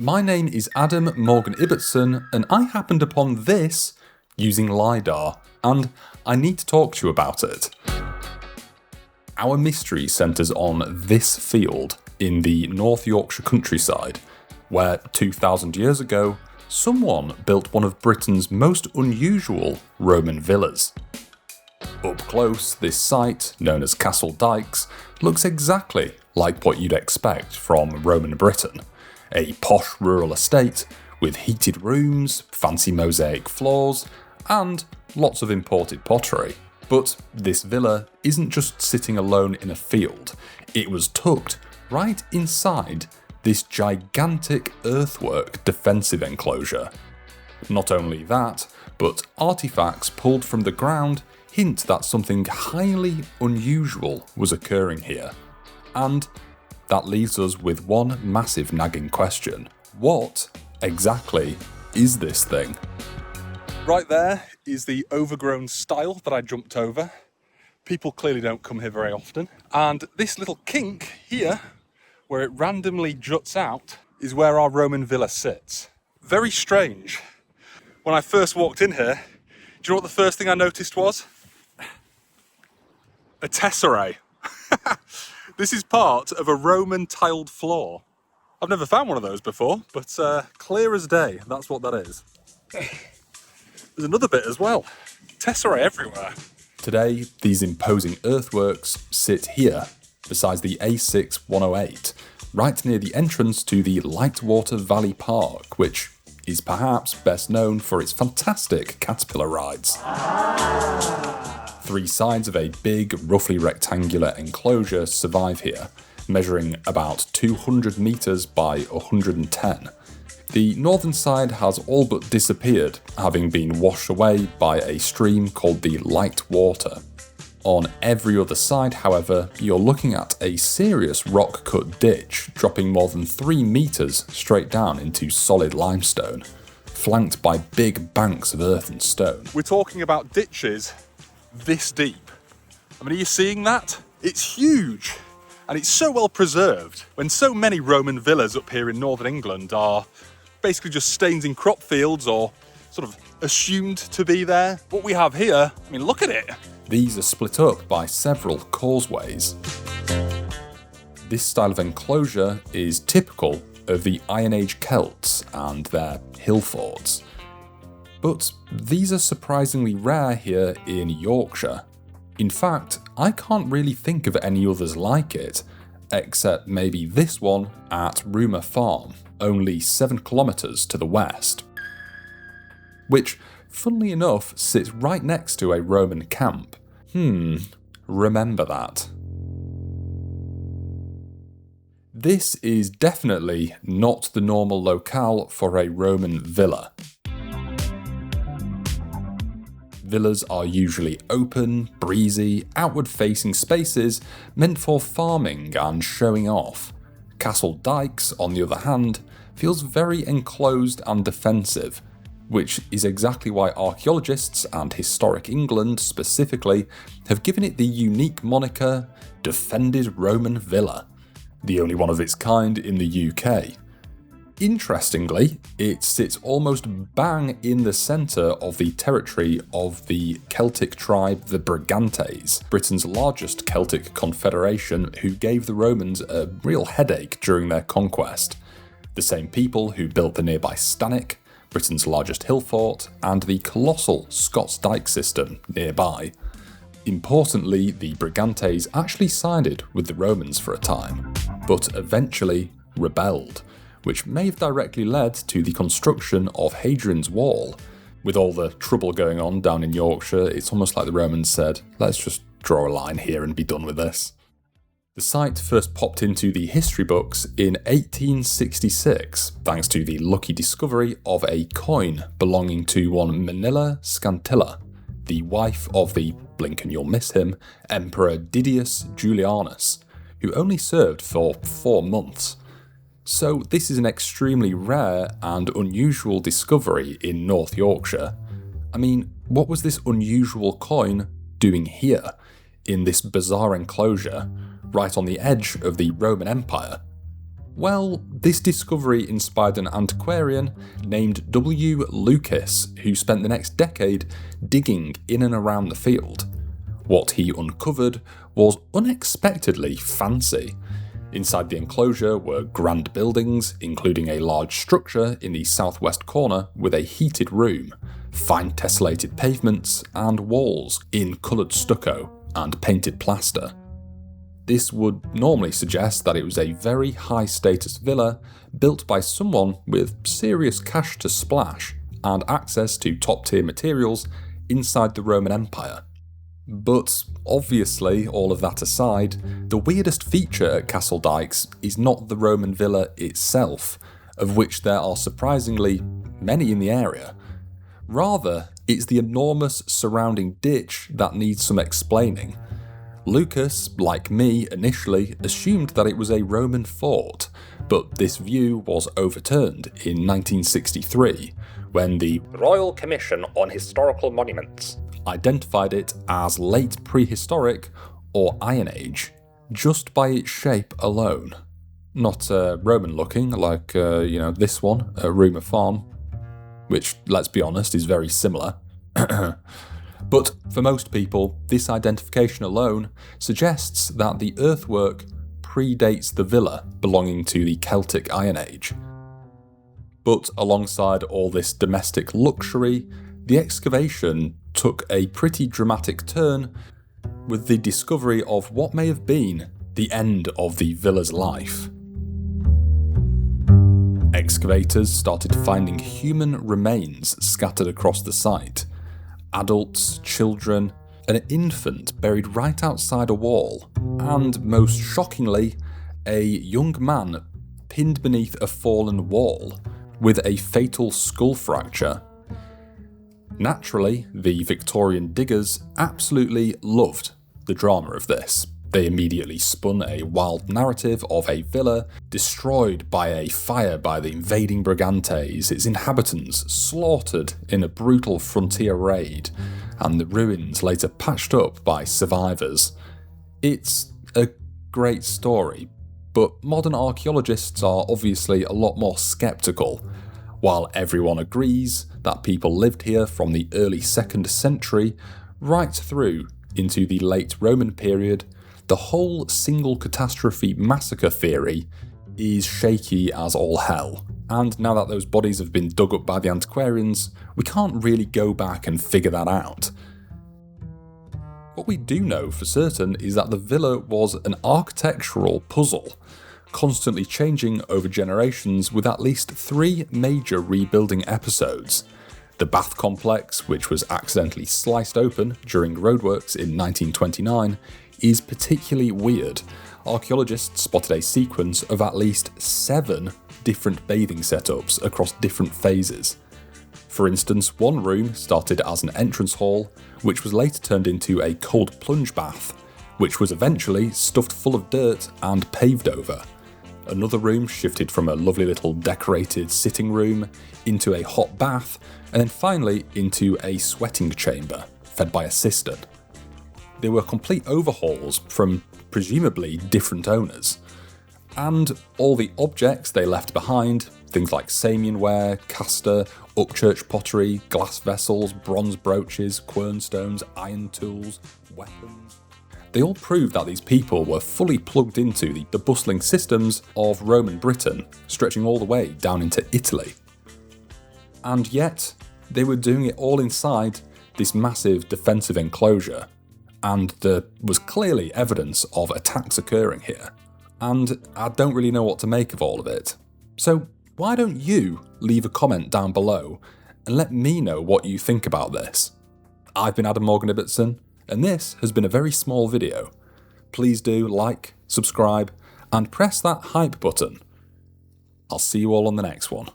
My name is Adam Morgan Ibbotson, and I happened upon this using LiDAR, and I need to talk to you about it. Our mystery centres on this field in the North Yorkshire countryside, where 2,000 years ago, someone built one of Britain's most unusual Roman villas. Up close, this site, known as Castle Dikes, looks exactly like what you'd expect from Roman Britain. A posh rural estate with heated rooms, fancy mosaic floors, and lots of imported pottery. But this villa isn't just sitting alone in a field, it was tucked right inside this gigantic earthwork defensive enclosure. Not only that, but artifacts pulled from the ground hint that something highly unusual was occurring here. And that leaves us with one massive nagging question. What exactly is this thing? Right there is the overgrown stile that I jumped over. People clearly don't come here very often. And this little kink here, where it randomly juts out, is where our Roman villa sits. Very strange. When I first walked in here, do you know what the first thing I noticed was? A tesserae. This is part of a Roman tiled floor. I've never found one of those before, but clear as day, that's what that is. There's another bit as well. Tesserae everywhere. Today, these imposing earthworks sit here, beside the A6 108, right near the entrance to the Lightwater Valley Park, which is perhaps best known for its fantastic caterpillar rides. 3 sides of a big, roughly rectangular enclosure survive here, measuring about 200 metres by 110. The northern side has all but disappeared, having been washed away by a stream called the Lightwater. On every other side, however, you're looking at a serious rock-cut ditch, dropping more than 3 metres straight down into solid limestone, flanked by big banks of earth and stone. We're talking about ditches this deep. I mean, are you seeing that? It's huge, and it's so well preserved, when so many Roman villas up here in northern England are basically just stains in crop fields or sort of assumed to be there. What we have here, I mean, look at it. These are split up by several causeways. This style of enclosure is typical of the Iron Age Celts and their hill forts. But these are surprisingly rare here in Yorkshire. In fact, I can't really think of any others like it, except maybe this one at Rumour Farm, only 7 kilometres to the west. Which, funnily enough, sits right next to a Roman camp. Remember that. This is definitely not the normal locale for a Roman villa. Villas are usually open, breezy, outward-facing spaces meant for farming and showing off. Castle Dikes, on the other hand, feels very enclosed and defensive, which is exactly why archaeologists and historic England specifically have given it the unique moniker Defended Roman Villa, the only one of its kind in the UK. Interestingly, it sits almost bang in the centre of the territory of the Celtic tribe the Brigantes, Britain's largest Celtic confederation who gave the Romans a real headache during their conquest. The same people who built the nearby Stannick, Britain's largest hill fort, and the colossal Scots Dyke system nearby. Importantly, the Brigantes actually sided with the Romans for a time, but eventually rebelled, which may have directly led to the construction of Hadrian's Wall. With all the trouble going on down in Yorkshire, it's almost like the Romans said, let's just draw a line here and be done with this. The site first popped into the history books in 1866, thanks to the lucky discovery of a coin belonging to one Manila Scantilla, the wife of the, blink and you'll miss him, Emperor Didius Julianus, who only served for 4 months. So this is an extremely rare and unusual discovery in North Yorkshire. I mean, what was this unusual coin doing here, in this bizarre enclosure, right on the edge of the Roman Empire? Well, this discovery inspired an antiquarian named W. Lucas, who spent the next decade digging in and around the field. What he uncovered was unexpectedly fancy. Inside the enclosure were grand buildings, including a large structure in the southwest corner with a heated room, fine tessellated pavements, and walls in coloured stucco and painted plaster. This would normally suggest that it was a very high-status villa built by someone with serious cash to splash and access to top-tier materials inside the Roman Empire. But obviously, all of that aside, the weirdest feature at Castle Dikes is not the Roman villa itself, of which there are surprisingly many in the area. Rather, it's the enormous surrounding ditch that needs some explaining. Lucas, like me initially, assumed that it was a Roman fort, but this view was overturned in 1963, when the Royal Commission on Historical Monuments identified it as late prehistoric or Iron Age, just by its shape alone. Not Roman looking like, this one, Rumour Farm, which, let's be honest, is very similar. But for most people, this identification alone suggests that the earthwork predates the villa belonging to the Celtic Iron Age. But alongside all this domestic luxury, the excavation took a pretty dramatic turn with the discovery of what may have been the end of the villa's life. Excavators started finding human remains scattered across the site. Adults, children, an infant buried right outside a wall, and most shockingly, a young man pinned beneath a fallen wall with a fatal skull fracture. Naturally, the Victorian diggers absolutely loved the drama of this. They immediately spun a wild narrative of a villa destroyed by a fire by the invading Brigantes, its inhabitants slaughtered in a brutal frontier raid, and the ruins later patched up by survivors. It's a great story, but modern archaeologists are obviously a lot more sceptical. While everyone agrees that people lived here from the early 2nd century right through into the late Roman period, the whole single catastrophe massacre theory is shaky as all hell, and now that those bodies have been dug up by the antiquarians, we can't really go back and figure that out. What we do know for certain is that the villa was an architectural puzzle, constantly changing over generations with at least 3 major rebuilding episodes. The bath complex, which was accidentally sliced open during roadworks in 1929, is particularly weird. Archaeologists spotted a sequence of at least 7 different bathing setups across different phases. For instance, one room started as an entrance hall, which was later turned into a cold plunge bath, which was eventually stuffed full of dirt and paved over. Another room shifted from a lovely little decorated sitting room into a hot bath, and then finally into a sweating chamber, fed by a cistern. They were complete overhauls from presumably different owners. And all the objects they left behind, things like Samian ware, castor, Upchurch pottery, glass vessels, bronze brooches, quernstones, iron tools, weapons, they all prove that these people were fully plugged into the bustling systems of Roman Britain, stretching all the way down into Italy. And yet, they were doing it all inside this massive defensive enclosure, and there was clearly evidence of attacks occurring here. And I don't really know what to make of all of it. So why don't you leave a comment down below and let me know what you think about this? I've been Adam Morgan Ibbotson, and this has been a very small video. Please do like, subscribe, and press that hype button. I'll see you all on the next one.